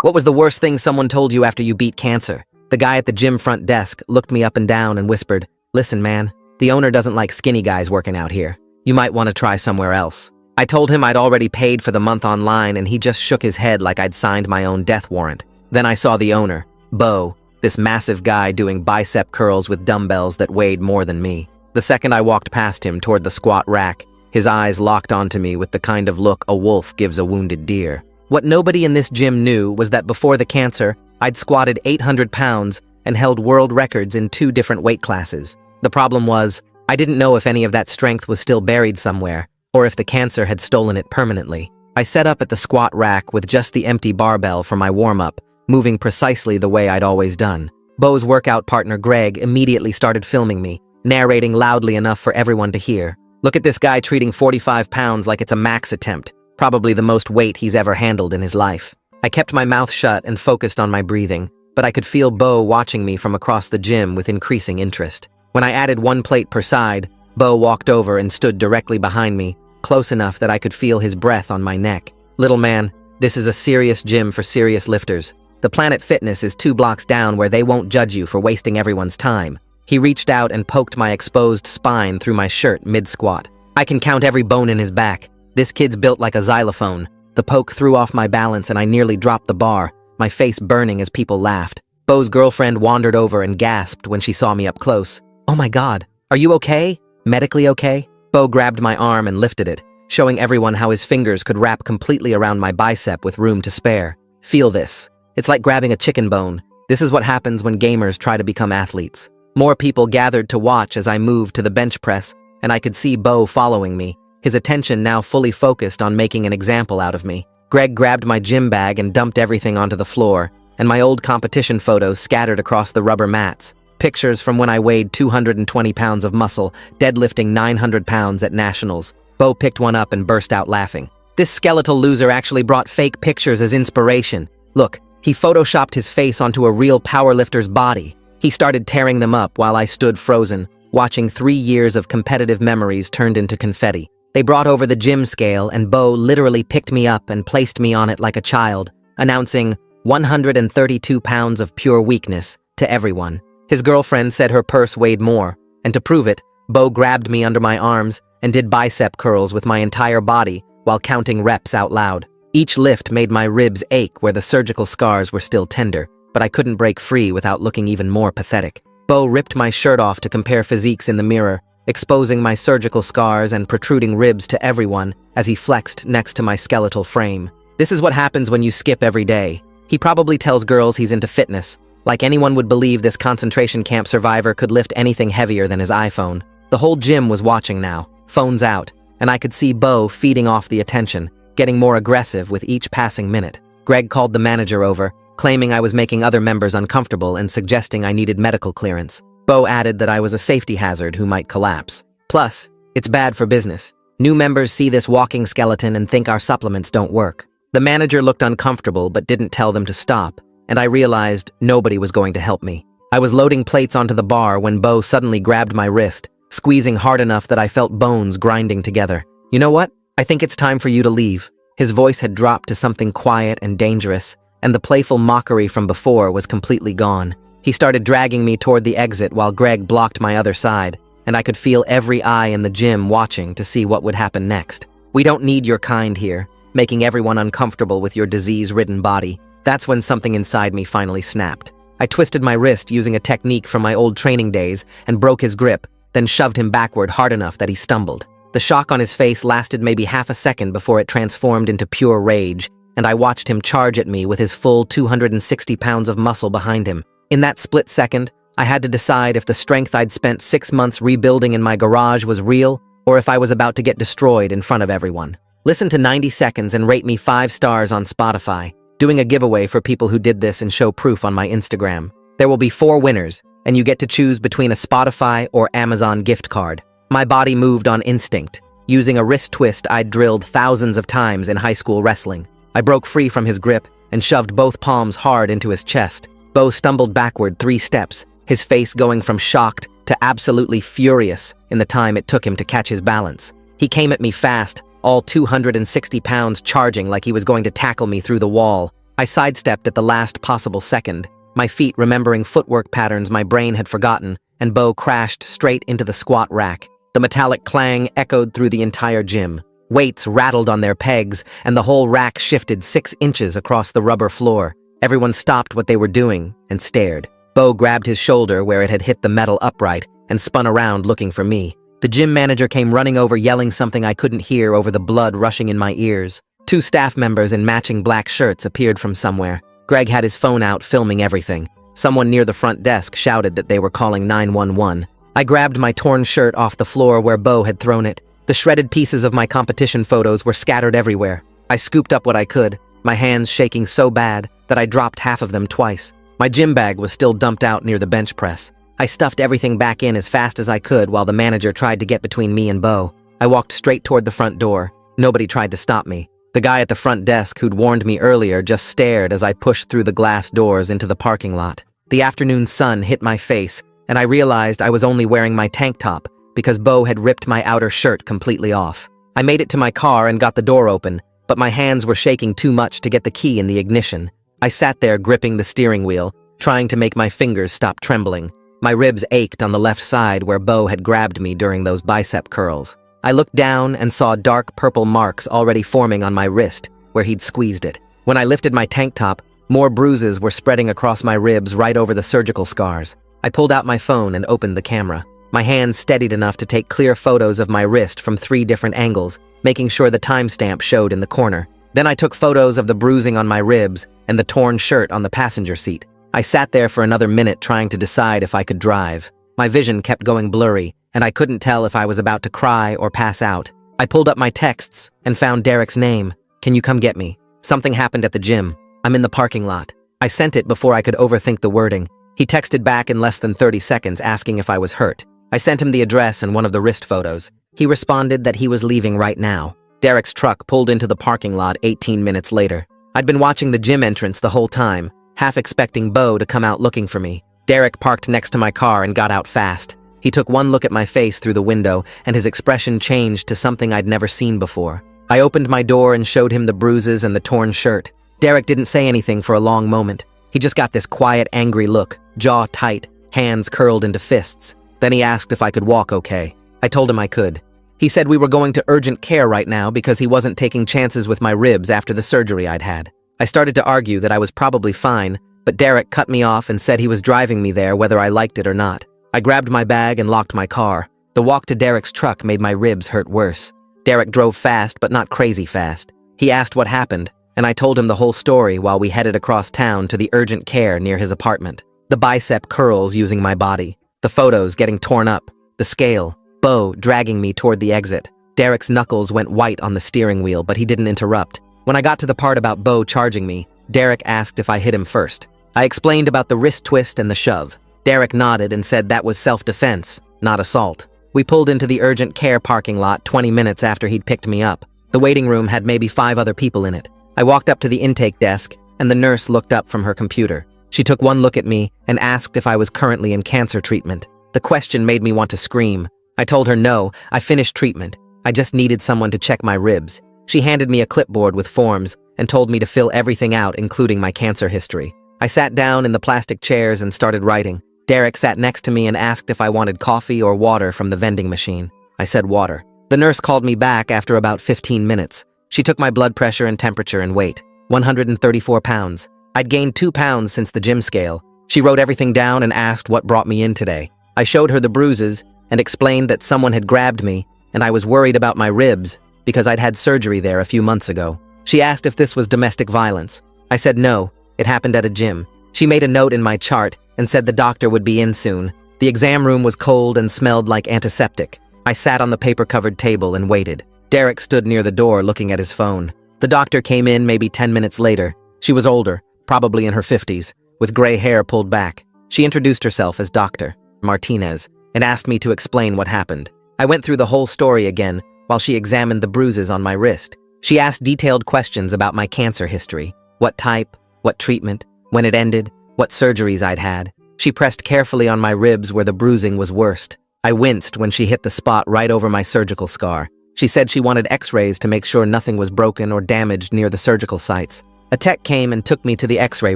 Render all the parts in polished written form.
What was the worst thing someone told you after you beat cancer? The guy at the gym front desk looked me up and down and whispered, "Listen, man, the owner doesn't like skinny guys working out here. You might want to try somewhere else." I told him I'd already paid for the month online and he just shook his head like I'd signed my own death warrant. Then I saw the owner, Bo, this massive guy doing bicep curls with dumbbells that weighed more than me. The second I walked past him toward the squat rack, his eyes locked onto me with the kind of look a wolf gives a wounded deer. What nobody in this gym knew was that before the cancer, I'd squatted 800 pounds and held world records in 2 different weight classes. The problem was, I didn't know if any of that strength was still buried somewhere, or if the cancer had stolen it permanently. I set up at the squat rack with just the empty barbell for my warm-up, moving precisely the way I'd always done. Bo's workout partner Greg immediately started filming me, narrating loudly enough for everyone to hear. "Look at this guy treating 45 pounds like it's a max attempt, probably the most weight he's ever handled in his life." I kept my mouth shut and focused on my breathing, but I could feel Bo watching me from across the gym with increasing interest. When I added 1 plate per side, Bo walked over and stood directly behind me, close enough that I could feel his breath on my neck. "Little man, this is a serious gym for serious lifters. The Planet Fitness is 2 blocks down where they won't judge you for wasting everyone's time." He reached out and poked my exposed spine through my shirt mid-squat. I can count every bone in his back. This kid's built like a xylophone. The poke threw off my balance and I nearly dropped the bar, my face burning as people laughed. Bo's girlfriend wandered over and gasped when she saw me up close. "Oh my God, are you okay? Medically okay?" Bo grabbed my arm and lifted it, showing everyone how his fingers could wrap completely around my bicep with room to spare. "Feel this. It's like grabbing a chicken bone. This is what happens when gamers try to become athletes." More people gathered to watch as I moved to the bench press, and I could see Bo following me, his attention now fully focused on making an example out of me. Greg grabbed my gym bag and dumped everything onto the floor, and my old competition photos scattered across the rubber mats. Pictures from when I weighed 220 pounds of muscle, deadlifting 900 pounds at nationals. Bo picked one up and burst out laughing. "This skeletal loser actually brought fake pictures as inspiration. Look, he photoshopped his face onto a real powerlifter's body." He started tearing them up while I stood frozen, watching 3 years of competitive memories turned into confetti. They brought over the gym scale and Bo literally picked me up and placed me on it like a child, announcing 132 pounds of pure weakness to everyone. His girlfriend said her purse weighed more, and to prove it, Bo grabbed me under my arms and did bicep curls with my entire body while counting reps out loud. Each lift made my ribs ache where the surgical scars were still tender, but I couldn't break free without looking even more pathetic. Bo ripped my shirt off to compare physiques in the mirror, exposing my surgical scars and protruding ribs to everyone as he flexed next to my skeletal frame. "This is what happens when you skip every day." He probably tells girls he's into fitness. Like anyone would believe this concentration camp survivor could lift anything heavier than his iPhone. The whole gym was watching now, phones out, and I could see Bo feeding off the attention, getting more aggressive with each passing minute. Greg called the manager over, claiming I was making other members uncomfortable and suggesting I needed medical clearance. Bo added that I was a safety hazard who might collapse. Plus, it's bad for business. New members see this walking skeleton and think our supplements don't work. The manager looked uncomfortable but didn't tell them to stop, and I realized nobody was going to help me. I was loading plates onto the bar when Bo suddenly grabbed my wrist, squeezing hard enough that I felt bones grinding together. "You know what? I think it's time for you to leave." His voice had dropped to something quiet and dangerous, and the playful mockery from before was completely gone. He started dragging me toward the exit while Greg blocked my other side, and I could feel every eye in the gym watching to see what would happen next. "We don't need your kind here, making everyone uncomfortable with your disease-ridden body." That's when something inside me finally snapped. I twisted my wrist using a technique from my old training days and broke his grip, then shoved him backward hard enough that he stumbled. The shock on his face lasted maybe half a second before it transformed into pure rage, and I watched him charge at me with his full 260 pounds of muscle behind him. In that split second, I had to decide if the strength I'd spent 6 months rebuilding in my garage was real, or if I was about to get destroyed in front of everyone. Listen to 90 Seconds and rate me 5 stars on Spotify, doing a giveaway for people who did this and show proof on my Instagram. There will be 4 winners, and you get to choose between a Spotify or Amazon gift card. My body moved on instinct, using a wrist twist I'd drilled thousands of times in high school wrestling. I broke free from his grip and shoved both palms hard into his chest. Bo stumbled backward 3 steps, his face going from shocked to absolutely furious in the time it took him to catch his balance. He came at me fast, all 260 pounds charging like he was going to tackle me through the wall. I sidestepped at the last possible second, my feet remembering footwork patterns my brain had forgotten, and Bo crashed straight into the squat rack. The metallic clang echoed through the entire gym. Weights rattled on their pegs, and the whole rack shifted 6 inches across the rubber floor. Everyone stopped what they were doing and stared. Bo grabbed his shoulder where it had hit the metal upright and spun around looking for me. The gym manager came running over yelling something I couldn't hear over the blood rushing in my ears. 2 staff members in matching black shirts appeared from somewhere. Greg had his phone out filming everything. Someone near the front desk shouted that they were calling 911. I grabbed my torn shirt off the floor where Bo had thrown it. The shredded pieces of my competition photos were scattered everywhere. I scooped up what I could, my hands shaking so bad that I dropped half of them twice. My gym bag was still dumped out near the bench press. I stuffed everything back in as fast as I could while the manager tried to get between me and Bo. I walked straight toward the front door. Nobody tried to stop me. The guy at the front desk who'd warned me earlier just stared as I pushed through the glass doors into the parking lot. The afternoon sun hit my face, and I realized I was only wearing my tank top because Bo had ripped my outer shirt completely off. I made it to my car and got the door open, but my hands were shaking too much to get the key in the ignition. I sat there gripping the steering wheel, trying to make my fingers stop trembling. My ribs ached on the left side where Bo had grabbed me during those bicep curls. I looked down and saw dark purple marks already forming on my wrist, where he'd squeezed it. When I lifted my tank top, more bruises were spreading across my ribs right over the surgical scars. I pulled out my phone and opened the camera. My hands steadied enough to take clear photos of my wrist from 3 different angles, making sure the timestamp showed in the corner. Then I took photos of the bruising on my ribs and the torn shirt on the passenger seat. I sat there for another minute trying to decide if I could drive. My vision kept going blurry, and I couldn't tell if I was about to cry or pass out. I pulled up my texts and found Derek's name. "Can you come get me? Something happened at the gym. I'm in the parking lot." I sent it before I could overthink the wording. He texted back in less than 30 seconds asking if I was hurt. I sent him the address and one of the wrist photos. He responded that he was leaving right now. Derek's truck pulled into the parking lot 18 minutes later. I'd been watching the gym entrance the whole time, half expecting Bo to come out looking for me. Derek parked next to my car and got out fast. He took one look at my face through the window, and his expression changed to something I'd never seen before. I opened my door and showed him the bruises and the torn shirt. Derek didn't say anything for a long moment. He just got this quiet, angry look, jaw tight, hands curled into fists. Then he asked if I could walk okay. I told him I could. He said we were going to urgent care right now because he wasn't taking chances with my ribs after the surgery I'd had. I started to argue that I was probably fine, but Derek cut me off and said he was driving me there whether I liked it or not. I grabbed my bag and locked my car. The walk to Derek's truck made my ribs hurt worse. Derek drove fast, but not crazy fast. He asked what happened, and I told him the whole story while we headed across town to the urgent care near his apartment. The bicep curls using my body, the photos getting torn up, the scale, Bo dragging me toward the exit. Derek's knuckles went white on the steering wheel, but he didn't interrupt. When I got to the part about Bo charging me, Derek asked if I hit him first. I explained about the wrist twist and the shove. Derek nodded and said that was self-defense, not assault. We pulled into the urgent care parking lot 20 minutes after he'd picked me up. The waiting room had maybe 5 other people in it. I walked up to the intake desk, and the nurse looked up from her computer. She took one look at me and asked if I was currently in cancer treatment. The question made me want to scream. I told her no, I finished treatment. I just needed someone to check my ribs. She handed me a clipboard with forms and told me to fill everything out, including my cancer history. I sat down in the plastic chairs and started writing. Derek sat next to me and asked if I wanted coffee or water from the vending machine. I said water. The nurse called me back after about 15 minutes. She took my blood pressure and temperature and weight. 134 pounds. I'd gained 2 pounds since the gym scale. She wrote everything down and asked what brought me in today. I showed her the bruises and explained that someone had grabbed me and I was worried about my ribs because I'd had surgery there a few months ago. She asked if this was domestic violence. I said no, it happened at a gym. She made a note in my chart and said the doctor would be in soon. The exam room was cold and smelled like antiseptic. I sat on the paper-covered table and waited. Derek stood near the door looking at his phone. The doctor came in maybe 10 minutes later. She was older, probably in her 50s, with gray hair pulled back. She introduced herself as Dr. Martinez and asked me to explain what happened. I went through the whole story again while she examined the bruises on my wrist. She asked detailed questions about my cancer history, what type, what treatment, when it ended, what surgeries I'd had. She pressed carefully on my ribs where the bruising was worst. I winced when she hit the spot right over my surgical scar. She said she wanted x-rays to make sure nothing was broken or damaged near the surgical sites. A tech came and took me to the x-ray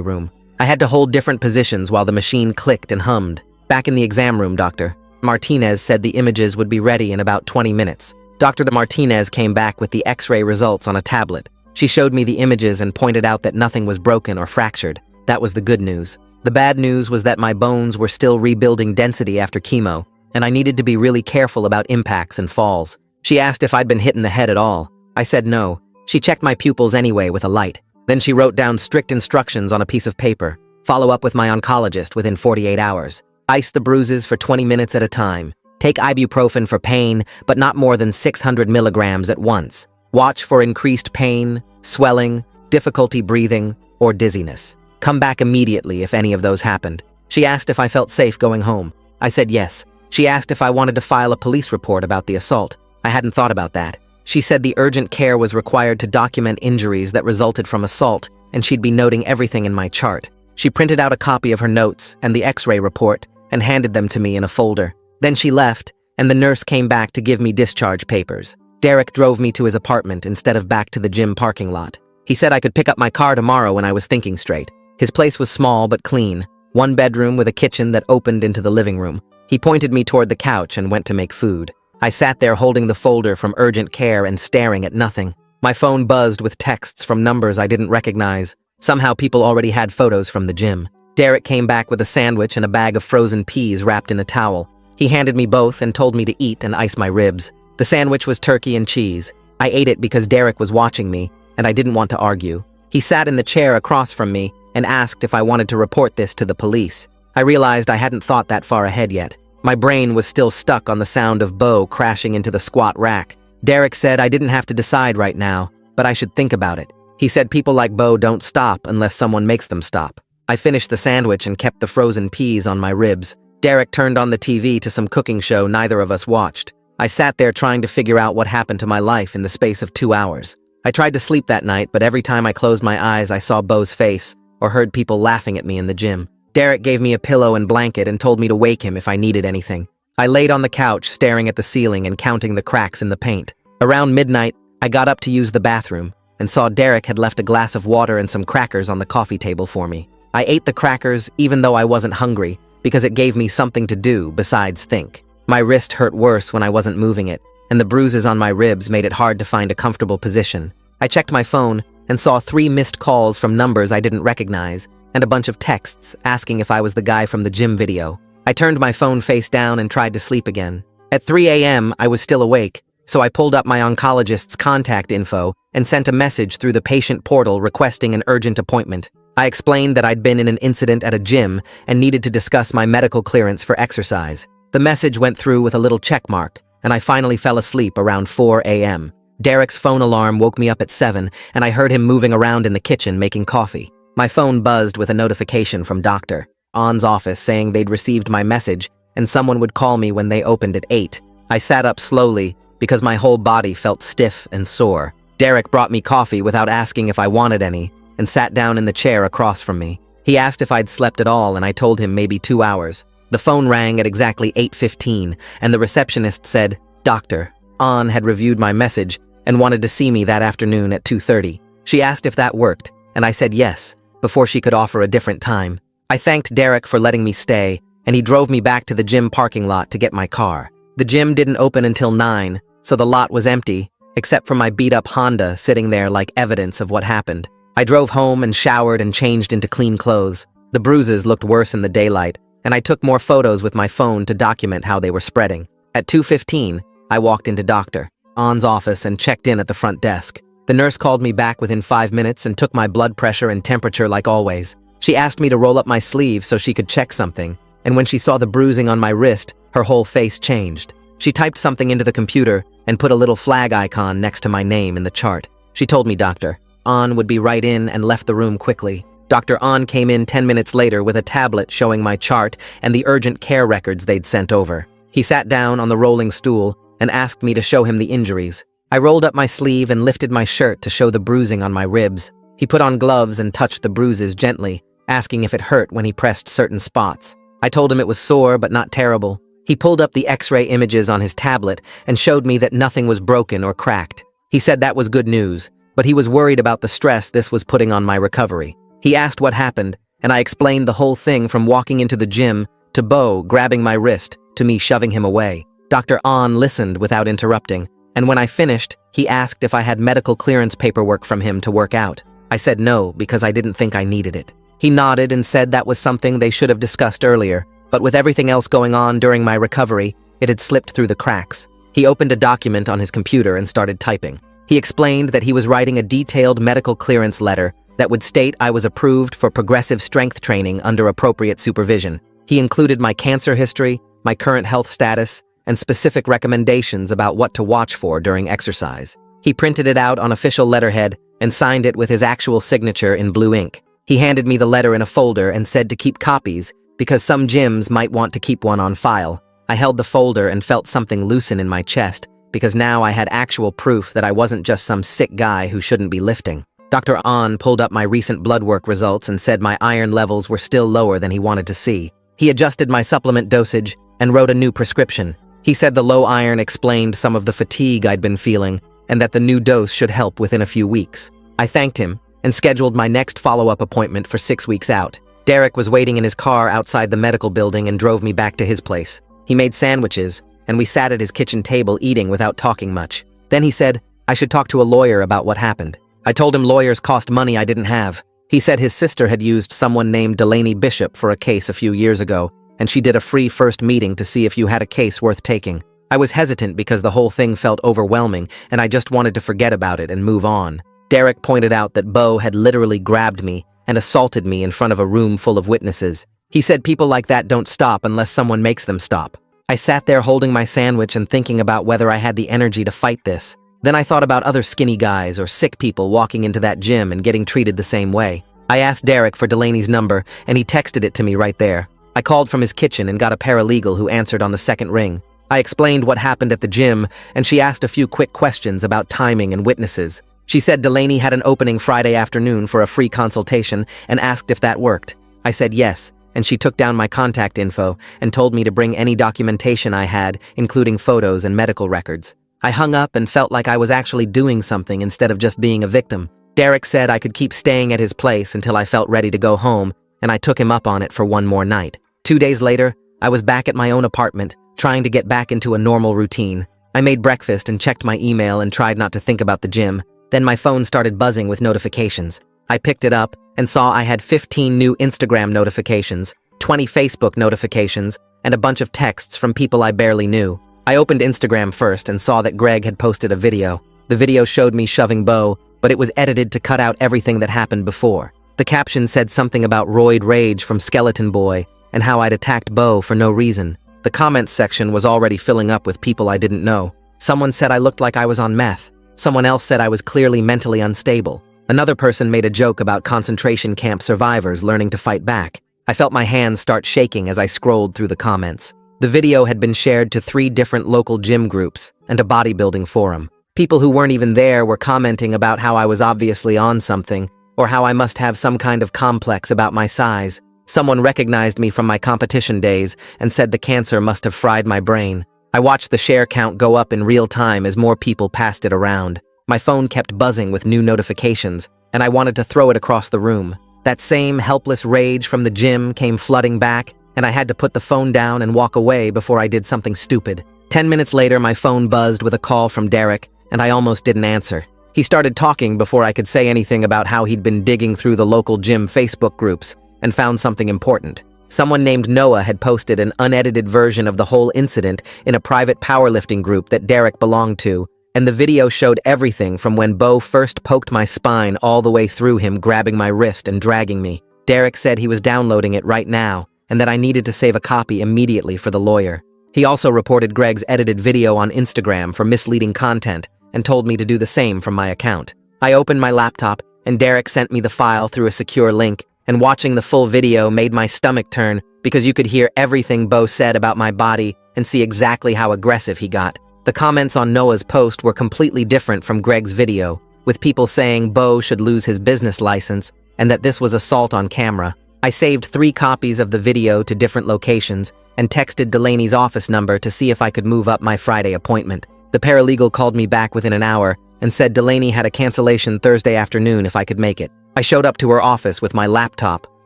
room. I had to hold different positions while the machine clicked and hummed. Back in the exam room, Dr. Martinez said the images would be ready in about 20 minutes. Dr. Martinez came back with the x-ray results on a tablet. She showed me the images and pointed out that nothing was broken or fractured. That was the good news. The bad news was that my bones were still rebuilding density after chemo, and I needed to be really careful about impacts and falls. She asked if I'd been hit in the head at all. I said no. She checked my pupils anyway with a light. Then she wrote down strict instructions on a piece of paper. Follow up with my oncologist within 48 hours. Ice the bruises for 20 minutes at a time. Take ibuprofen for pain, but not more than 600 milligrams at once. Watch for increased pain, swelling, difficulty breathing, or dizziness. Come back immediately if any of those happened. She asked if I felt safe going home. I said yes. She asked if I wanted to file a police report about the assault. I hadn't thought about that. She said the urgent care was required to document injuries that resulted from assault, and she'd be noting everything in my chart. She printed out a copy of her notes and the x-ray report and handed them to me in a folder. Then she left, and the nurse came back to give me discharge papers. Derek drove me to his apartment instead of back to the gym parking lot. He said I could pick up my car tomorrow when I was thinking straight. His place was small but clean, one bedroom with a kitchen that opened into the living room. He pointed me toward the couch and went to make food. I sat there holding the folder from urgent care and staring at nothing. My phone buzzed with texts from numbers I didn't recognize. Somehow people already had photos from the gym. Derek came back with a sandwich and a bag of frozen peas wrapped in a towel. He handed me both and told me to eat and ice my ribs. The sandwich was turkey and cheese. I ate it because Derek was watching me, and I didn't want to argue. He sat in the chair across from me and asked if I wanted to report this to the police. I realized I hadn't thought that far ahead yet. My brain was still stuck on the sound of Bo crashing into the squat rack. Derek said I didn't have to decide right now, but I should think about it. He said people like Bo don't stop unless someone makes them stop. I finished the sandwich and kept the frozen peas on my ribs. Derek turned on the TV to some cooking show neither of us watched. I sat there trying to figure out what happened to my life in the space of 2 hours. I tried to sleep that night, but every time I closed my eyes, I saw Bo's face or heard people laughing at me in the gym. Derek gave me a pillow and blanket and told me to wake him if I needed anything. I laid on the couch, staring at the ceiling and counting the cracks in the paint. Around midnight, I got up to use the bathroom and saw Derek had left a glass of water and some crackers on the coffee table for me. I ate the crackers even though I wasn't hungry because it gave me something to do besides think. My wrist hurt worse when I wasn't moving it, and the bruises on my ribs made it hard to find a comfortable position. I checked my phone and saw 3 missed calls from numbers I didn't recognize and a bunch of texts asking if I was the guy from the gym video. I turned my phone face down and tried to sleep again. At 3 a.m., I was still awake, so I pulled up my oncologist's contact info and sent a message through the patient portal requesting an urgent appointment. I explained that I'd been in an incident at a gym and needed to discuss my medical clearance for exercise. The message went through with a little check mark, and I finally fell asleep around 4 a.m. Derek's phone alarm woke me up at 7, and I heard him moving around in the kitchen making coffee. My phone buzzed with a notification from Dr. On's office saying they'd received my message and someone would call me when they opened at 8. I sat up slowly because my whole body felt stiff and sore. Derek brought me coffee without asking if I wanted any and sat down in the chair across from me. He asked if I'd slept at all and I told him maybe 2 hours. The phone rang at exactly 8:15 and the receptionist said, Dr. On had reviewed my message and wanted to see me that afternoon at 2:30. She asked if that worked, and I said yes, before she could offer a different time. I thanked Derek for letting me stay, and he drove me back to the gym parking lot to get my car. The gym didn't open until 9, so the lot was empty, except for my beat-up Honda sitting there like evidence of what happened. I drove home and showered and changed into clean clothes. The bruises looked worse in the daylight, and I took more photos with my phone to document how they were spreading. At 2:15, I walked into Dr. On's office and checked in at the front desk. The nurse called me back within 5 minutes and took my blood pressure and temperature like always. She asked me to roll up my sleeve so she could check something, and when she saw the bruising on my wrist, her whole face changed. She typed something into the computer and put a little flag icon next to my name in the chart. She told me Dr. On would be right in and left the room quickly. Dr. On came in 10 minutes later with a tablet showing my chart and the urgent care records they'd sent over. He sat down on the rolling stool and asked me to show him the injuries. I rolled up my sleeve and lifted my shirt to show the bruising on my ribs. He put on gloves and touched the bruises gently, asking if it hurt when he pressed certain spots. I told him it was sore but not terrible. He pulled up the x-ray images on his tablet and showed me that nothing was broken or cracked. He said that was good news, but he was worried about the stress this was putting on my recovery. He asked what happened, and I explained the whole thing from walking into the gym to Bo grabbing my wrist to me shoving him away. Dr. An listened without interrupting, and when I finished, he asked if I had medical clearance paperwork from him to work out. I said no because I didn't think I needed it. He nodded and said that was something they should have discussed earlier, but with everything else going on during my recovery, it had slipped through the cracks. He opened a document on his computer and started typing. He explained that he was writing a detailed medical clearance letter that would state I was approved for progressive strength training under appropriate supervision. He included my cancer history, my current health status, and specific recommendations about what to watch for during exercise. He printed it out on official letterhead and signed it with his actual signature in blue ink. He handed me the letter in a folder and said to keep copies because some gyms might want to keep one on file. I held the folder and felt something loosen in my chest because now I had actual proof that I wasn't just some sick guy who shouldn't be lifting. Dr. An pulled up my recent blood work results and said my iron levels were still lower than he wanted to see. He adjusted my supplement dosage and wrote a new prescription. He said the low iron explained some of the fatigue I'd been feeling and that the new dose should help within a few weeks. I thanked him and scheduled my next follow-up appointment for 6 weeks out. Derek was waiting in his car outside the medical building and drove me back to his place. He made sandwiches, and we sat at his kitchen table eating without talking much. Then he said I should talk to a lawyer about what happened. I told him lawyers cost money I didn't have. He said his sister had used someone named Delaney Bishop for a case a few years ago, and she did a free first meeting to see if you had a case worth taking. I was hesitant because the whole thing felt overwhelming, and I just wanted to forget about it and move on. Derek pointed out that Bo had literally grabbed me and assaulted me in front of a room full of witnesses. He said people like that don't stop unless someone makes them stop. I sat there holding my sandwich and thinking about whether I had the energy to fight this. Then I thought about other skinny guys or sick people walking into that gym and getting treated the same way. I asked Derek for Delaney's number, and he texted it to me right there. I called from his kitchen and got a paralegal who answered on the second ring. I explained what happened at the gym, and she asked a few quick questions about timing and witnesses. She said Delaney had an opening Friday afternoon for a free consultation and asked if that worked. I said yes, and she took down my contact info and told me to bring any documentation I had, including photos and medical records. I hung up and felt like I was actually doing something instead of just being a victim. Derek said I could keep staying at his place until I felt ready to go home, and I took him up on it for one more night. 2 days later, I was back at my own apartment, trying to get back into a normal routine. I made breakfast and checked my email and tried not to think about the gym. Then my phone started buzzing with notifications. I picked it up and saw I had 15 new Instagram notifications, 20 Facebook notifications, and a bunch of texts from people I barely knew. I opened Instagram first and saw that Greg had posted a video. The video showed me shoving Bo, but it was edited to cut out everything that happened before. The caption said something about roid rage from Skeleton Boy and how I'd attacked Bo for no reason. The comments section was already filling up with people I didn't know. Someone said I looked like I was on meth. Someone else said I was clearly mentally unstable. Another person made a joke about concentration camp survivors learning to fight back. I felt my hands start shaking as I scrolled through the comments. The video had been shared to 3 different local gym groups and a bodybuilding forum. People who weren't even there were commenting about how I was obviously on something, or how I must have some kind of complex about my size. Someone recognized me from my competition days and said the cancer must have fried my brain. I watched the share count go up in real time as more people passed it around. My phone kept buzzing with new notifications, and I wanted to throw it across the room. That same helpless rage from the gym came flooding back, and I had to put the phone down and walk away before I did something stupid. 10 minutes later, my phone buzzed with a call from Derek, and I almost didn't answer. He started talking before I could say anything about how he'd been digging through the local gym Facebook groups and found something important. Someone named Noah had posted an unedited version of the whole incident in a private powerlifting group that Derek belonged to, and the video showed everything from when Bo first poked my spine all the way through him grabbing my wrist and dragging me. Derek said he was downloading it right now, and that I needed to save a copy immediately for the lawyer. He also reported Greg's edited video on Instagram for misleading content and told me to do the same from my account. I opened my laptop, and Derek sent me the file through a secure link, and watching the full video made my stomach turn because you could hear everything Bo said about my body and see exactly how aggressive he got. The comments on Noah's post were completely different from Greg's video, with people saying Bo should lose his business license and that this was assault on camera. I saved 3 copies of the video to different locations and texted Delaney's office number to see if I could move up my Friday appointment. The paralegal called me back within an hour and said Delaney had a cancellation Thursday afternoon if I could make it. I showed up to her office with my laptop,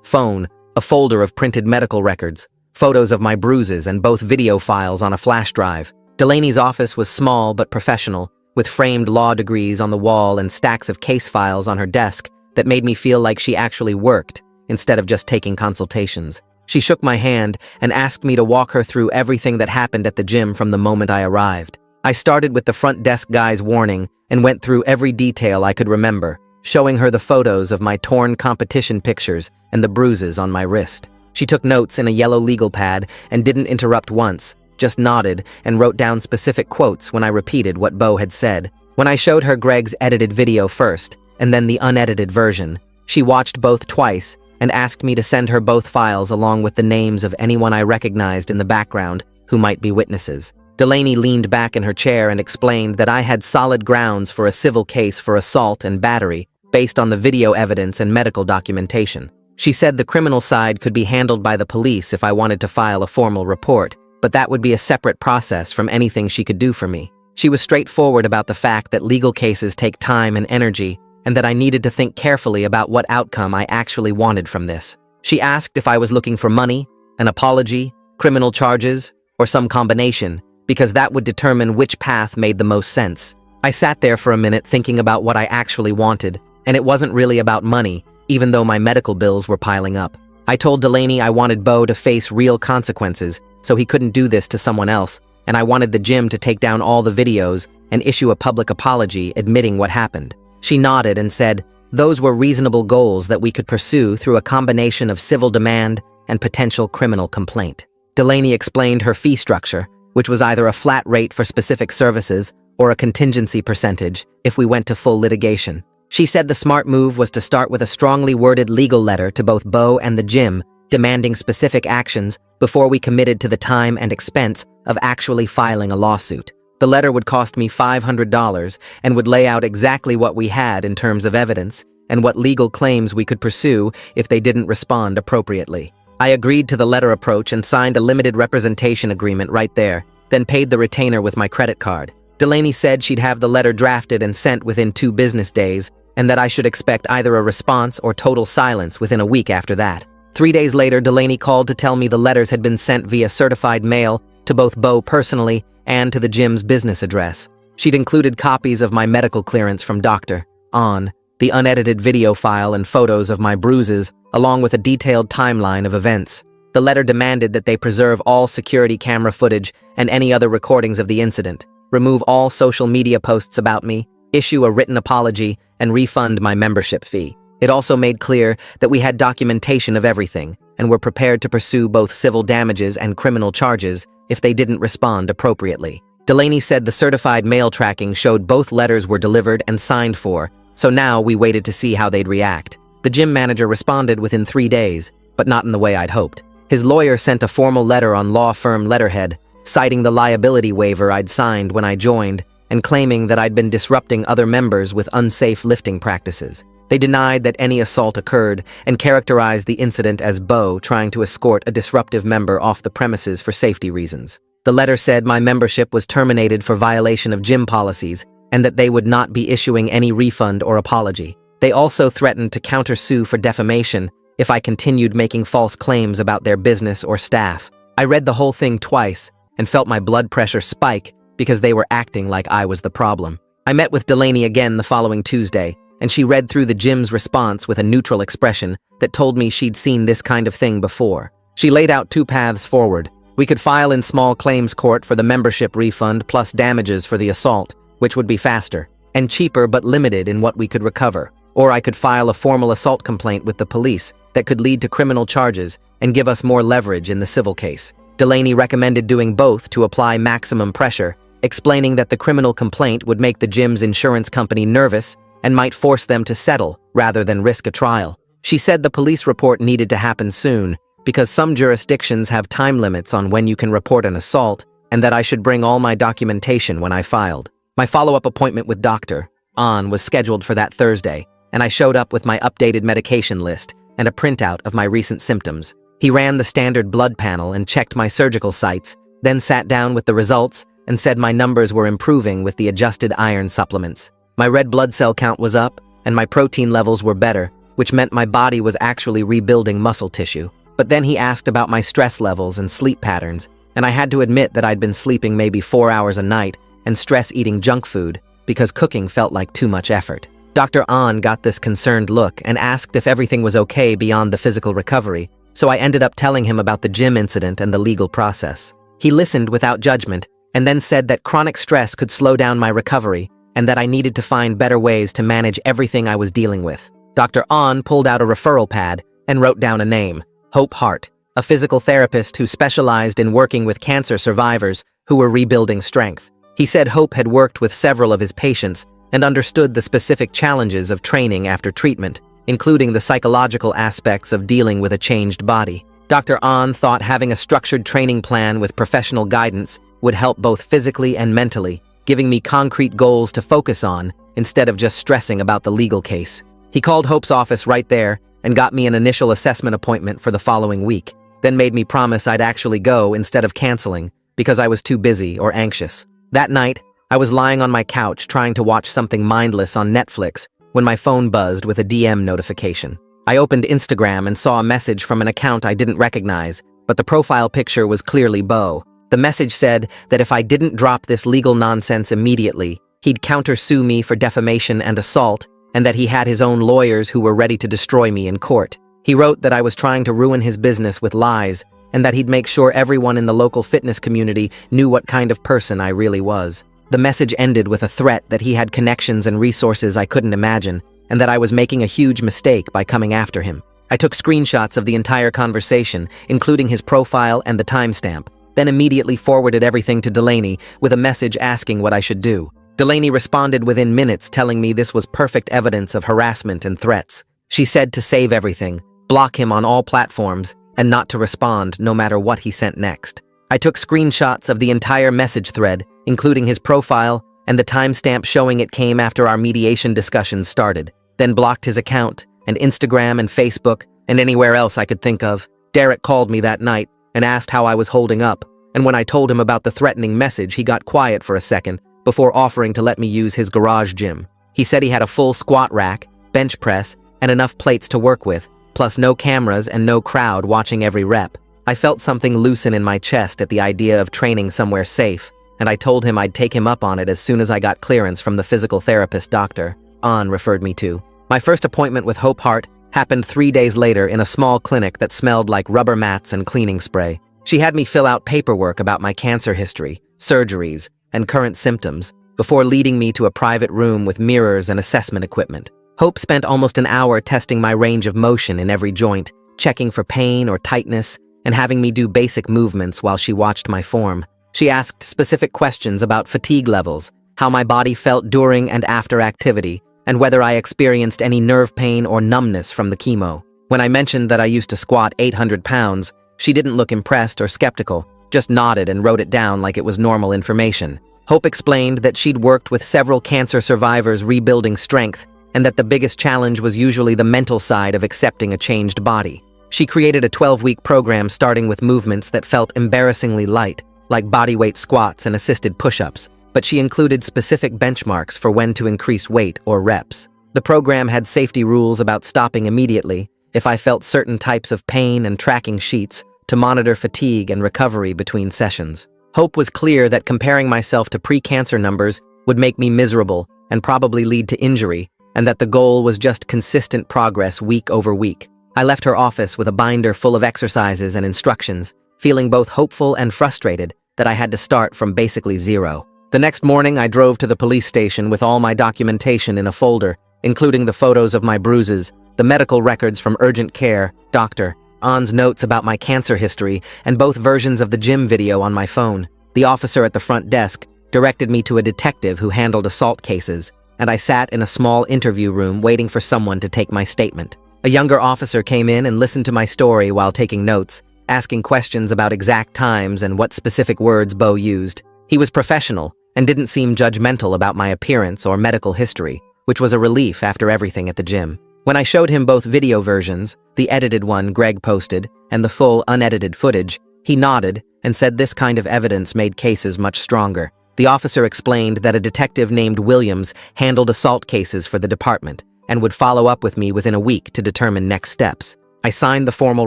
phone, a folder of printed medical records, photos of my bruises, and both video files on a flash drive. Delaney's office was small but professional, with framed law degrees on the wall and stacks of case files on her desk that made me feel like she actually worked, instead of just taking consultations. She shook my hand and asked me to walk her through everything that happened at the gym from the moment I arrived. I started with the front desk guy's warning and went through every detail I could remember, showing her the photos of my torn competition pictures and the bruises on my wrist. She took notes in a yellow legal pad and didn't interrupt once, just nodded and wrote down specific quotes when I repeated what Bo had said. When I showed her Greg's edited video first, and then the unedited version, she watched both twice and asked me to send her both files along with the names of anyone I recognized in the background who might be witnesses. Delaney leaned back in her chair and explained that I had solid grounds for a civil case for assault and battery based on the video evidence and medical documentation. She said the criminal side could be handled by the police if I wanted to file a formal report, but that would be a separate process from anything she could do for me. She was straightforward about the fact that legal cases take time and energy, and that I needed to think carefully about what outcome I actually wanted from this. She asked if I was looking for money, an apology, criminal charges, or some combination, because that would determine which path made the most sense. I sat there for a minute thinking about what I actually wanted, and it wasn't really about money, even though my medical bills were piling up. I told Delaney I wanted Bo to face real consequences, so he couldn't do this to someone else, and I wanted the gym to take down all the videos and issue a public apology admitting what happened. She nodded and said those were reasonable goals that we could pursue through a combination of civil demand and potential criminal complaint. Delaney explained her fee structure, which was either a flat rate for specific services or a contingency percentage if we went to full litigation. She said the smart move was to start with a strongly worded legal letter to both Bo and the gym demanding specific actions before we committed to the time and expense of actually filing a lawsuit. The letter would cost me $500 and would lay out exactly what we had in terms of evidence and what legal claims we could pursue if they didn't respond appropriately. I agreed to the letter approach and signed a limited representation agreement right there, then paid the retainer with my credit card. Delaney said she'd have the letter drafted and sent within 2 business days, and that I should expect either a response or total silence within a week after that. 3 days later, Delaney called to tell me the letters had been sent via certified mail to both Bo personally and to the gym's business address. She'd included copies of my medical clearance from Dr. On, the unedited video file and photos of my bruises, along with a detailed timeline of events. The letter demanded that they preserve all security camera footage and any other recordings of the incident, remove all social media posts about me, issue a written apology, and refund my membership fee. It also made clear that we had documentation of everything and were prepared to pursue both civil damages and criminal charges if they didn't respond appropriately. Delaney said the certified mail tracking showed both letters were delivered and signed for, so now we waited to see how they'd react. The gym manager responded within 3 days, but not in the way I'd hoped. His lawyer sent a formal letter on law firm letterhead, citing the liability waiver I'd signed when I joined and claiming that I'd been disrupting other members with unsafe lifting practices. They denied that any assault occurred and characterized the incident as Bo trying to escort a disruptive member off the premises for safety reasons. The letter said my membership was terminated for violation of gym policies and that they would not be issuing any refund or apology. They also threatened to countersue for defamation if I continued making false claims about their business or staff. I read the whole thing twice and felt my blood pressure spike because they were acting like I was the problem. I met with Delaney again the following Tuesday, and she read through the gym's response with a neutral expression that told me she'd seen this kind of thing before. She laid out 2 paths forward. We could file in small claims court for the membership refund plus damages for the assault, which would be faster and cheaper but limited in what we could recover. Or I could file a formal assault complaint with the police that could lead to criminal charges and give us more leverage in the civil case. Delaney recommended doing both to apply maximum pressure, explaining that the criminal complaint would make the gym's insurance company nervous and might force them to settle rather than risk a trial. She said the police report needed to happen soon because some jurisdictions have time limits on when you can report an assault, and that I should bring all my documentation when I filed. My follow-up appointment with Dr. On was scheduled for that Thursday, and I showed up with my updated medication list and a printout of my recent symptoms. He ran the standard blood panel and checked my surgical sites, then sat down with the results and said my numbers were improving with the adjusted iron supplements. My red blood cell count was up, and my protein levels were better, which meant my body was actually rebuilding muscle tissue. But then he asked about my stress levels and sleep patterns, and I had to admit that I'd been sleeping maybe 4 hours a night and stress eating junk food because cooking felt like too much effort. Dr. An got this concerned look and asked if everything was okay beyond the physical recovery, so I ended up telling him about the gym incident and the legal process. He listened without judgment and then said that chronic stress could slow down my recovery and that I needed to find better ways to manage everything I was dealing with. Dr. An pulled out a referral pad and wrote down a name, Hope Hart, a physical therapist who specialized in working with cancer survivors who were rebuilding strength. He said Hope had worked with several of his patients and understood the specific challenges of training after treatment, including the psychological aspects of dealing with a changed body. Dr. An thought having a structured training plan with professional guidance would help both physically and mentally, giving me concrete goals to focus on instead of just stressing about the legal case. He called Hope's office right there and got me an initial assessment appointment for the following week, then made me promise I'd actually go instead of canceling because I was too busy or anxious. That night, I was lying on my couch trying to watch something mindless on Netflix when my phone buzzed with a DM notification. I opened Instagram and saw a message from an account I didn't recognize, but the profile picture was clearly Bo. The message said that if I didn't drop this legal nonsense immediately, he'd countersue me for defamation and assault, and that he had his own lawyers who were ready to destroy me in court. He wrote that I was trying to ruin his business with lies, and that he'd make sure everyone in the local fitness community knew what kind of person I really was. The message ended with a threat that he had connections and resources I couldn't imagine, and that I was making a huge mistake by coming after him. I took screenshots of the entire conversation, including his profile and the timestamp, then immediately forwarded everything to Delaney with a message asking what I should do. Delaney responded within minutes telling me this was perfect evidence of harassment and threats. She said to save everything, block him on all platforms, and not to respond no matter what he sent next. I took screenshots of the entire message thread, including his profile and the timestamp showing it came after our mediation discussions started, then blocked his account and Instagram and Facebook and anywhere else I could think of. Derek called me that night and asked how I was holding up, and when I told him about the threatening message, he got quiet for a second before offering to let me use his garage gym. He said he had a full squat rack, bench press, and enough plates to work with, plus no cameras and no crowd watching every rep. I felt something loosen in my chest at the idea of training somewhere safe, and I told him I'd take him up on it as soon as I got clearance from the physical therapist Dr. An referred me to. My first appointment with Hope Hart happened 3 days later in a small clinic that smelled like rubber mats and cleaning spray. She had me fill out paperwork about my cancer history, surgeries, and current symptoms before leading me to a private room with mirrors and assessment equipment. Hope spent almost an hour testing my range of motion in every joint, checking for pain or tightness, and having me do basic movements while she watched my form. She asked specific questions about fatigue levels, how my body felt during and after activity, and whether I experienced any nerve pain or numbness from the chemo. When I mentioned that I used to squat 800 pounds, she didn't look impressed or skeptical, just nodded and wrote it down like it was normal information. Hope explained that she'd worked with several cancer survivors rebuilding strength, and that the biggest challenge was usually the mental side of accepting a changed body. She created a 12-week program starting with movements that felt embarrassingly light, like bodyweight squats and assisted push-ups, but she included specific benchmarks for when to increase weight or reps. The program had safety rules about stopping immediately if I felt certain types of pain and tracking sheets to monitor fatigue and recovery between sessions. Hope was clear that comparing myself to pre-cancer numbers would make me miserable and probably lead to injury, and that the goal was just consistent progress week over week. I left her office with a binder full of exercises and instructions, feeling both hopeful and frustrated that I had to start from basically zero. The next morning, I drove to the police station with all my documentation in a folder, including the photos of my bruises, the medical records from urgent care, Dr. An's notes about my cancer history, and both versions of the gym video on my phone. The officer at the front desk directed me to a detective who handled assault cases, and I sat in a small interview room waiting for someone to take my statement. A younger officer came in and listened to my story while taking notes, asking questions about exact times and what specific words Bo used. He was professional and didn't seem judgmental about my appearance or medical history, which was a relief after everything at the gym. When I showed him both video versions, the edited one Greg posted and the full unedited footage, he nodded and said this kind of evidence made cases much stronger. The officer explained that a detective named Williams handled assault cases for the department and would follow up with me within a week to determine next steps. I signed the formal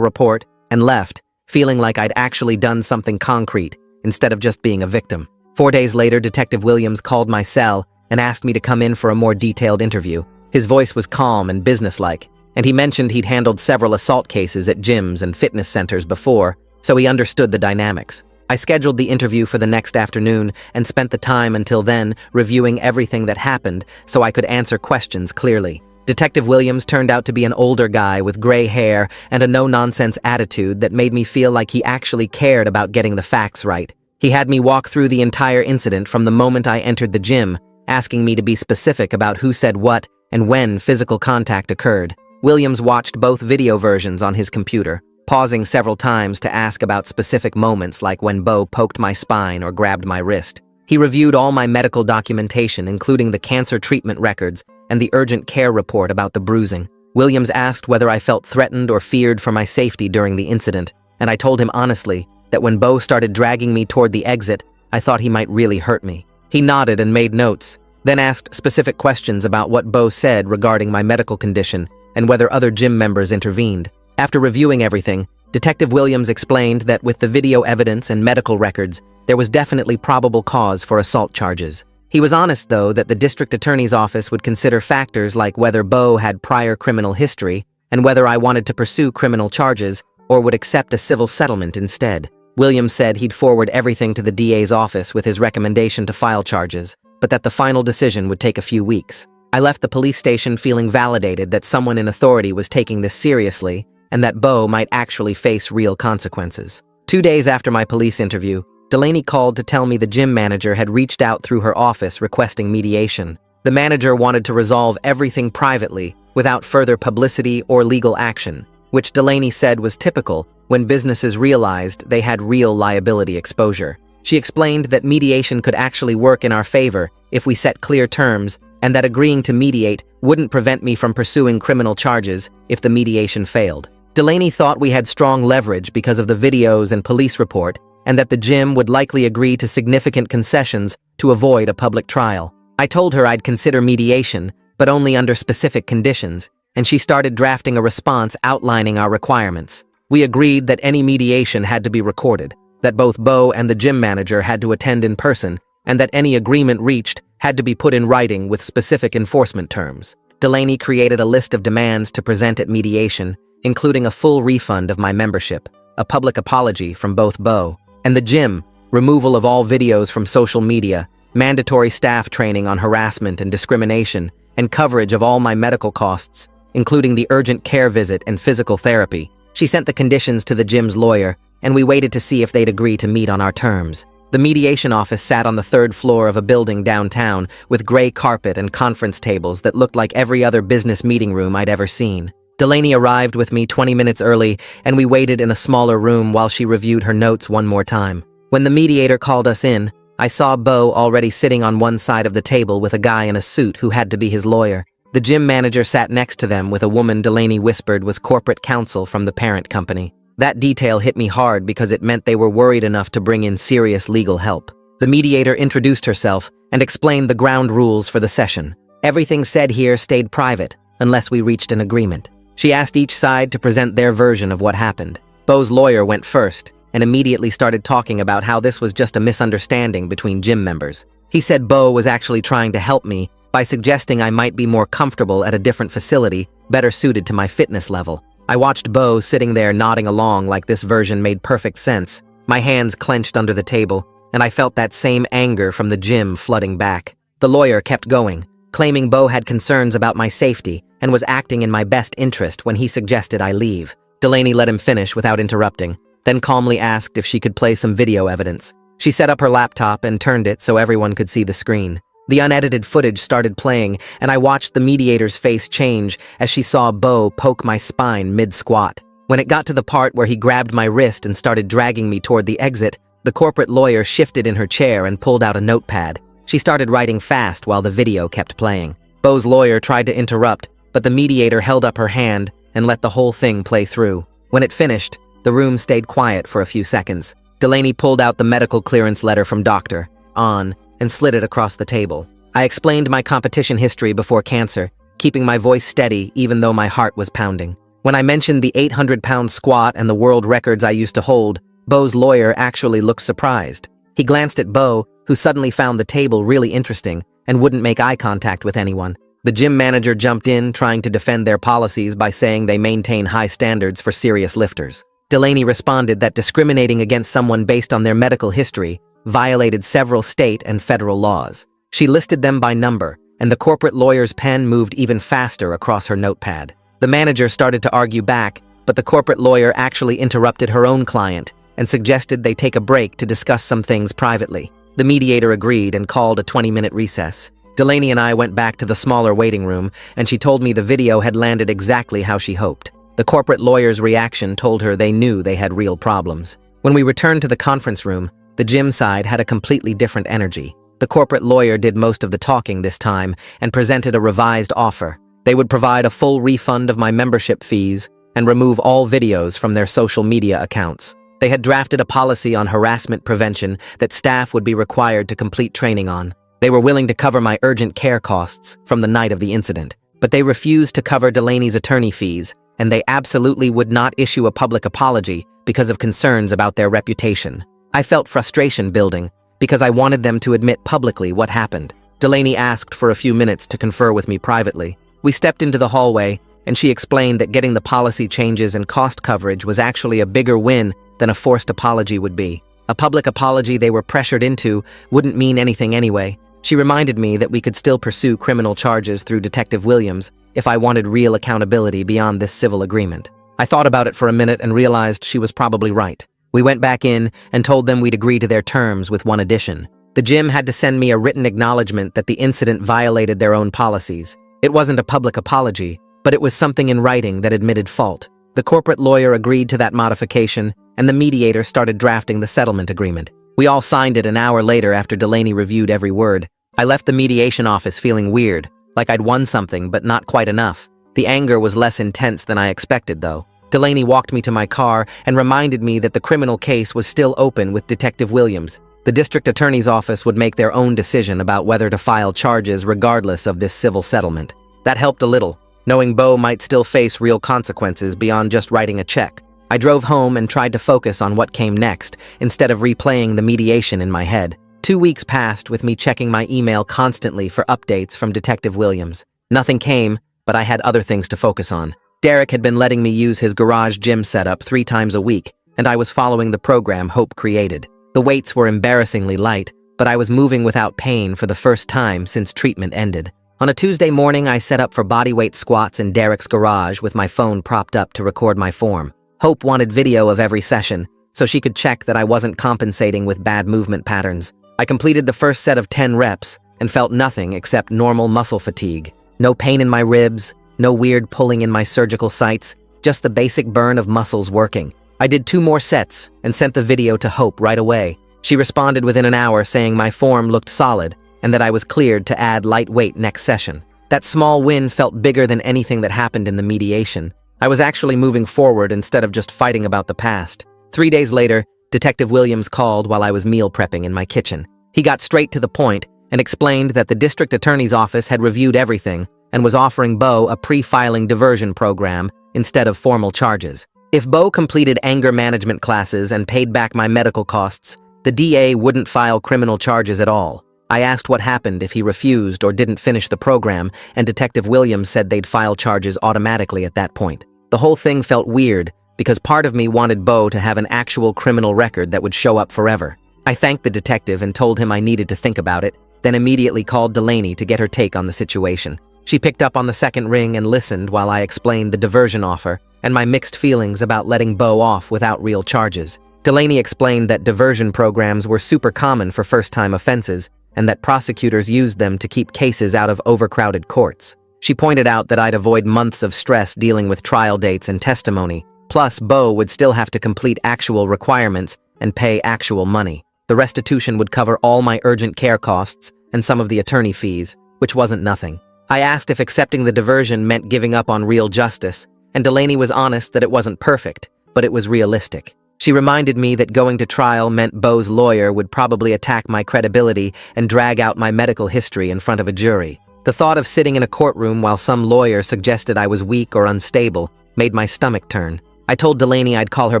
report and left, feeling like I'd actually done something concrete instead of just being a victim. 4 days later, Detective Williams called my cell and asked me to come in for a more detailed interview. His voice was calm and businesslike, and he mentioned he'd handled several assault cases at gyms and fitness centers before, so he understood the dynamics. I scheduled the interview for the next afternoon and spent the time until then reviewing everything that happened so I could answer questions clearly. Detective Williams turned out to be an older guy with gray hair and a no-nonsense attitude that made me feel like he actually cared about getting the facts right. He had me walk through the entire incident from the moment I entered the gym, asking me to be specific about who said what and when physical contact occurred. Williams watched both video versions on his computer, pausing several times to ask about specific moments like when Bo poked my spine or grabbed my wrist. He reviewed all my medical documentation, including the cancer treatment records and the urgent care report about the bruising. Williams asked whether I felt threatened or feared for my safety during the incident, and I told him honestly that when Bo started dragging me toward the exit, I thought he might really hurt me. He nodded and made notes, then asked specific questions about what Bo said regarding my medical condition and whether other gym members intervened. After reviewing everything, Detective Williams explained that with the video evidence and medical records, there was definitely probable cause for assault charges. He was honest, though, that the district attorney's office would consider factors like whether Bo had prior criminal history and whether I wanted to pursue criminal charges or would accept a civil settlement instead. Williams said he'd forward everything to the DA's office with his recommendation to file charges, but that the final decision would take a few weeks. I left the police station feeling validated that someone in authority was taking this seriously and that Bo might actually face real consequences. 2 days after my police interview, Delaney called to tell me the gym manager had reached out through her office requesting mediation. The manager wanted to resolve everything privately without further publicity or legal action, which Delaney said was typical when businesses realized they had real liability exposure. She explained that mediation could actually work in our favor if we set clear terms and that agreeing to mediate wouldn't prevent me from pursuing criminal charges if the mediation failed. Delaney thought we had strong leverage because of the videos and police report, and that the gym would likely agree to significant concessions to avoid a public trial. I told her I'd consider mediation, but only under specific conditions, and she started drafting a response outlining our requirements. We agreed that any mediation had to be recorded, that both Bo and the gym manager had to attend in person, and that any agreement reached had to be put in writing with specific enforcement terms. Delaney created a list of demands to present at mediation, including a full refund of my membership, a public apology from both Bo and the gym, removal of all videos from social media, mandatory staff training on harassment and discrimination, and coverage of all my medical costs, including the urgent care visit and physical therapy. She sent the conditions to the gym's lawyer, and we waited to see if they'd agree to meet on our terms. The mediation office sat on the 3rd floor of a building downtown with gray carpet and conference tables that looked like every other business meeting room I'd ever seen. Delaney arrived with me 20 minutes early, and we waited in a smaller room while she reviewed her notes one more time. When the mediator called us in, I saw Bo already sitting on one side of the table with a guy in a suit who had to be his lawyer. The gym manager sat next to them with a woman Delaney whispered was corporate counsel from the parent company. That detail hit me hard because it meant they were worried enough to bring in serious legal help. The mediator introduced herself and explained the ground rules for the session. Everything said here stayed private, unless we reached an agreement. She asked each side to present their version of what happened. Bo's lawyer went first and immediately started talking about how this was just a misunderstanding between gym members. He said Bo was actually trying to help me by suggesting I might be more comfortable at a different facility, better suited to my fitness level. I watched Bo sitting there nodding along like this version made perfect sense. My hands clenched under the table, and I felt that same anger from the gym flooding back. The lawyer kept going, claiming Bo had concerns about my safety and was acting in my best interest when he suggested I leave. Delaney let him finish without interrupting, then calmly asked if she could play some video evidence. She set up her laptop and turned it so everyone could see the screen. The unedited footage started playing, and I watched the mediator's face change as she saw Bo poke my spine mid-squat. When it got to the part where he grabbed my wrist and started dragging me toward the exit, the corporate lawyer shifted in her chair and pulled out a notepad. She started writing fast while the video kept playing. Bo's lawyer tried to interrupt, but the mediator held up her hand and let the whole thing play through. When it finished, the room stayed quiet for a few seconds. Delaney pulled out the medical clearance letter from Dr. On and slid it across the table. I explained my competition history before cancer, keeping my voice steady even though my heart was pounding. When I mentioned the 800-pound squat and the world records I used to hold, Bo's lawyer actually looked surprised. He glanced at Bo, who suddenly found the table really interesting and wouldn't make eye contact with anyone. The gym manager jumped in, trying to defend their policies by saying they maintain high standards for serious lifters. Delaney responded that discriminating against someone based on their medical history violated several state and federal laws. She listed them by number, and the corporate lawyer's pen moved even faster across her notepad. The manager started to argue back, but the corporate lawyer actually interrupted her own client and suggested they take a break to discuss some things privately. The mediator agreed and called a 20-minute recess. Delaney and I went back to the smaller waiting room, and she told me the video had landed exactly how she hoped. The corporate lawyer's reaction told her they knew they had real problems. When we returned to the conference room, the gym side had a completely different energy. The corporate lawyer did most of the talking this time and presented a revised offer. They would provide a full refund of my membership fees and remove all videos from their social media accounts. They had drafted a policy on harassment prevention that staff would be required to complete training on. They were willing to cover my urgent care costs from the night of the incident, but they refused to cover Delaney's attorney fees, and they absolutely would not issue a public apology because of concerns about their reputation. I felt frustration building because I wanted them to admit publicly what happened. Delaney asked for a few minutes to confer with me privately. We stepped into the hallway, and she explained that getting the policy changes and cost coverage was actually a bigger win than a forced apology would be. A public apology they were pressured into wouldn't mean anything anyway. She reminded me that we could still pursue criminal charges through Detective Williams if I wanted real accountability beyond this civil agreement. I thought about it for a minute and realized she was probably right. We went back in and told them we'd agree to their terms with one addition. The gym had to send me a written acknowledgement that the incident violated their own policies. It wasn't a public apology, but it was something in writing that admitted fault. The corporate lawyer agreed to that modification, and the mediator started drafting the settlement agreement. We all signed it an hour later after Delaney reviewed every word. I left the mediation office feeling weird, like I'd won something but not quite enough. The anger was less intense than I expected, though. Delaney walked me to my car and reminded me that the criminal case was still open with Detective Williams. The district attorney's office would make their own decision about whether to file charges regardless of this civil settlement. That helped a little, knowing Bo might still face real consequences beyond just writing a check. I drove home and tried to focus on what came next, instead of replaying the mediation in my head. 2 weeks passed with me checking my email constantly for updates from Detective Williams. Nothing came, but I had other things to focus on. Derek had been letting me use his garage gym setup 3 times a week, and I was following the program Hope created. The weights were embarrassingly light, but I was moving without pain for the first time since treatment ended. On a Tuesday morning, I set up for bodyweight squats in Derek's garage with my phone propped up to record my form. Hope wanted video of every session, so she could check that I wasn't compensating with bad movement patterns. I completed the first set of 10 reps and felt nothing except normal muscle fatigue. No pain in my ribs, no weird pulling in my surgical sites, just the basic burn of muscles working. I did 2 more sets and sent the video to Hope right away. She responded within an hour saying my form looked solid and that I was cleared to add light weight next session. That small win felt bigger than anything that happened in the mediation. I was actually moving forward instead of just fighting about the past. 3 days later, Detective Williams called while I was meal prepping in my kitchen. He got straight to the point and explained that the district attorney's office had reviewed everything and was offering Bo a pre-filing diversion program instead of formal charges. If Bo completed anger management classes and paid back my medical costs, the DA wouldn't file criminal charges at all. I asked what happened if he refused or didn't finish the program, and Detective Williams said they'd file charges automatically at that point. The whole thing felt weird because part of me wanted Bo to have an actual criminal record that would show up forever. I thanked the detective and told him I needed to think about it, then immediately called Delaney to get her take on the situation. She picked up on the second ring and listened while I explained the diversion offer and my mixed feelings about letting Bo off without real charges. Delaney explained that diversion programs were super common for first-time offenses and that prosecutors used them to keep cases out of overcrowded courts. She pointed out that I'd avoid months of stress dealing with trial dates and testimony, plus Bo would still have to complete actual requirements and pay actual money. The restitution would cover all my urgent care costs and some of the attorney fees, which wasn't nothing. I asked if accepting the diversion meant giving up on real justice, and Delaney was honest that it wasn't perfect, but it was realistic. She reminded me that going to trial meant Bo's lawyer would probably attack my credibility and drag out my medical history in front of a jury. The thought of sitting in a courtroom while some lawyer suggested I was weak or unstable made my stomach turn. I told Delaney I'd call her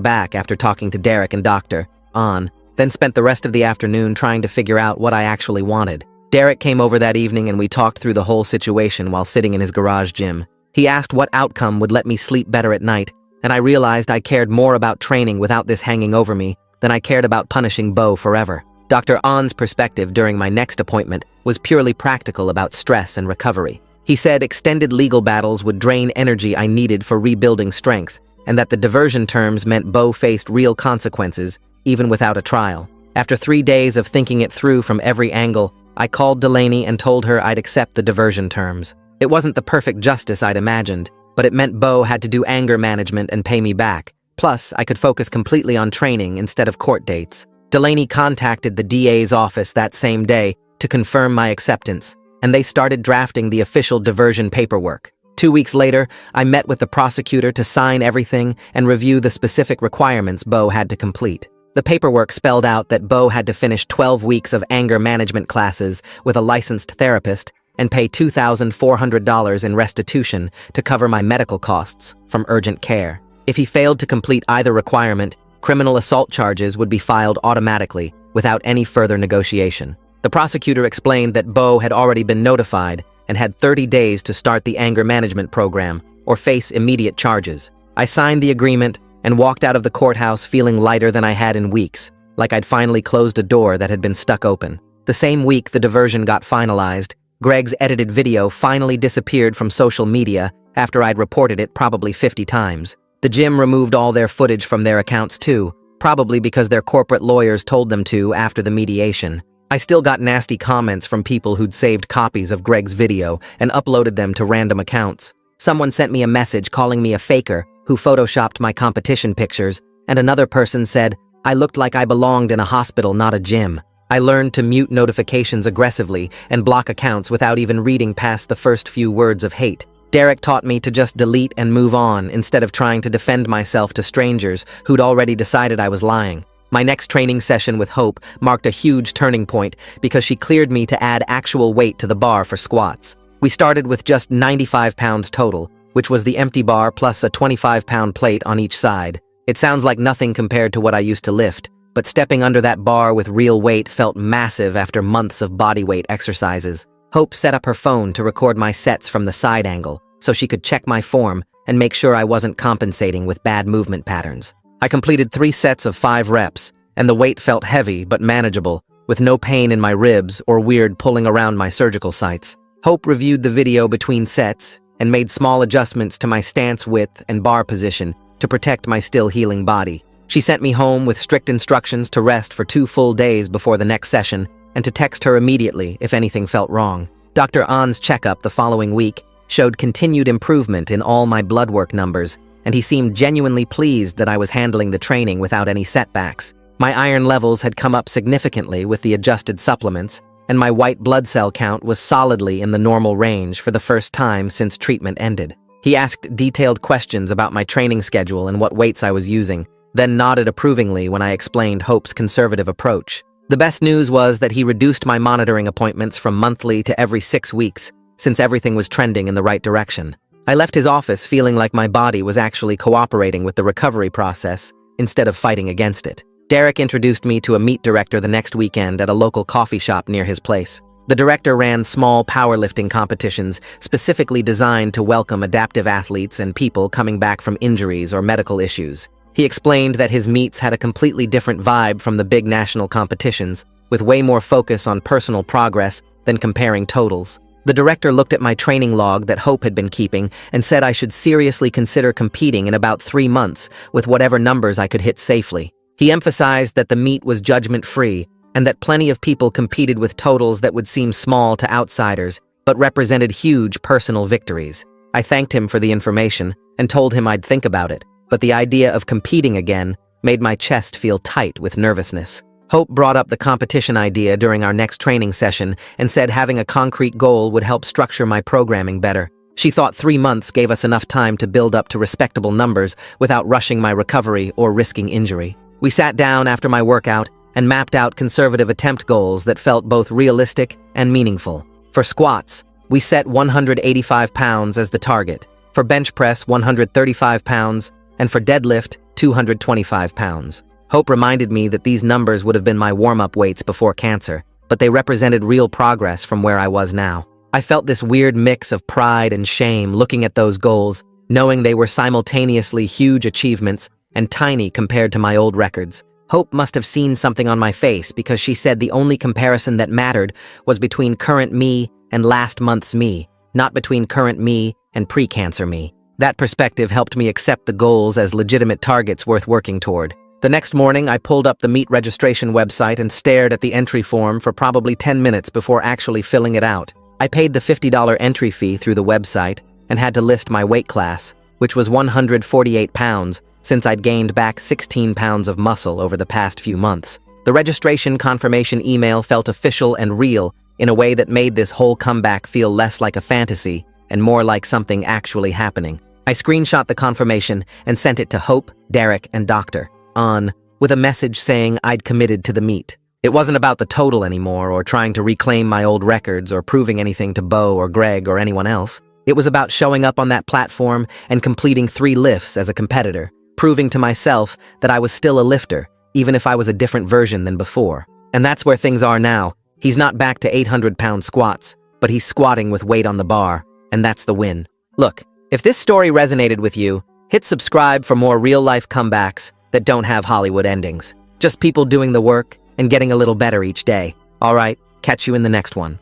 back after talking to Derek and Dr. On, then spent the rest of the afternoon trying to figure out what I actually wanted. Derek came over that evening and we talked through the whole situation while sitting in his garage gym. He asked what outcome would let me sleep better at night, and I realized I cared more about training without this hanging over me than I cared about punishing Bo forever. Dr. On's perspective during my next appointment was purely practical about stress and recovery. He said extended legal battles would drain energy I needed for rebuilding strength, and that the diversion terms meant Bo faced real consequences, even without a trial. After 3 days of thinking it through from every angle, I called Delaney and told her I'd accept the diversion terms. It wasn't the perfect justice I'd imagined, but it meant Bo had to do anger management and pay me back. Plus, I could focus completely on training instead of court dates. Delaney contacted the DA's office that same day to confirm my acceptance, and they started drafting the official diversion paperwork. 2 weeks later, I met with the prosecutor to sign everything and review the specific requirements Bo had to complete. The paperwork spelled out that Bo had to finish 12 weeks of anger management classes with a licensed therapist and pay $2,400 in restitution to cover my medical costs from urgent care. If he failed to complete either requirement, criminal assault charges would be filed automatically without any further negotiation. The prosecutor explained that Bo had already been notified and had 30 days to start the anger management program or face immediate charges. I signed the agreement and walked out of the courthouse feeling lighter than I had in weeks, like I'd finally closed a door that had been stuck open. The same week the diversion got finalized, Greg's edited video finally disappeared from social media after I'd reported it probably 50 times. The gym removed all their footage from their accounts too, probably because their corporate lawyers told them to after the mediation. I still got nasty comments from people who'd saved copies of Greg's video and uploaded them to random accounts. Someone sent me a message calling me a faker who photoshopped my competition pictures, and another person said I looked like I belonged in a hospital, not a gym. I learned to mute notifications aggressively and block accounts without even reading past the first few words of hate. Derek taught me to just delete and move on instead of trying to defend myself to strangers who'd already decided I was lying. My next training session with Hope marked a huge turning point because she cleared me to add actual weight to the bar for squats. We started with just 95 pounds total, which was the empty bar plus a 25-pound plate on each side. It sounds like nothing compared to what I used to lift, but stepping under that bar with real weight felt massive after months of bodyweight exercises. Hope set up her phone to record my sets from the side angle, so she could check my form and make sure I wasn't compensating with bad movement patterns. I completed 3 sets of 5 reps, and the weight felt heavy but manageable, with no pain in my ribs or weird pulling around my surgical sites. Hope reviewed the video between sets and made small adjustments to my stance width and bar position to protect my still healing body. She sent me home with strict instructions to rest for 2 full days before the next session and to text her immediately if anything felt wrong. Dr. On's checkup the following week showed continued improvement in all my blood work numbers, and he seemed genuinely pleased that I was handling the training without any setbacks. My iron levels had come up significantly with the adjusted supplements, and my white blood cell count was solidly in the normal range for the first time since treatment ended. He asked detailed questions about my training schedule and what weights I was using, then nodded approvingly when I explained Hope's conservative approach. The best news was that he reduced my monitoring appointments from monthly to every 6 weeks, since everything was trending in the right direction. I left his office feeling like my body was actually cooperating with the recovery process instead of fighting against it. Derek introduced me to a meet director the next weekend at a local coffee shop near his place. The director ran small powerlifting competitions specifically designed to welcome adaptive athletes and people coming back from injuries or medical issues. He explained that his meets had a completely different vibe from the big national competitions, with way more focus on personal progress than comparing totals. The director looked at my training log that Hope had been keeping and said I should seriously consider competing in about 3 months with whatever numbers I could hit safely. He emphasized that the meet was judgment-free and that plenty of people competed with totals that would seem small to outsiders, but represented huge personal victories. I thanked him for the information and told him I'd think about it, but the idea of competing again made my chest feel tight with nervousness. Hope brought up the competition idea during our next training session and said having a concrete goal would help structure my programming better. She thought 3 months gave us enough time to build up to respectable numbers without rushing my recovery or risking injury. We sat down after my workout and mapped out conservative attempt goals that felt both realistic and meaningful. For squats, we set 185 pounds as the target. For bench press, 135 pounds, and for deadlift, 225 pounds. Hope reminded me that these numbers would have been my warm-up weights before cancer, but they represented real progress from where I was now. I felt this weird mix of pride and shame looking at those goals, knowing they were simultaneously huge achievements and tiny compared to my old records. Hope must have seen something on my face because she said the only comparison that mattered was between current me and last month's me, not between current me and pre-cancer me. That perspective helped me accept the goals as legitimate targets worth working toward. The next morning, I pulled up the meet registration website and stared at the entry form for probably 10 minutes before actually filling it out. I paid the $50 entry fee through the website and had to list my weight class, which was 148 pounds, since I'd gained back 16 pounds of muscle over the past few months. The registration confirmation email felt official and real in a way that made this whole comeback feel less like a fantasy and more like something actually happening. I screenshot the confirmation and sent it to Hope, Derek, and Dr. On, with a message saying I'd committed to the meet. It wasn't about the total anymore or trying to reclaim my old records or proving anything to Bo or Greg or anyone else. It was about showing up on that platform and completing 3 lifts as a competitor, proving to myself that I was still a lifter, even if I was a different version than before. And that's where things are now. He's not back to 800-pound squats, but he's squatting with weight on the bar, and that's the win. Look, if this story resonated with you, hit subscribe for more real-life comebacks that don't have Hollywood endings. Just people doing the work and getting a little better each day. All right, catch you in the next one.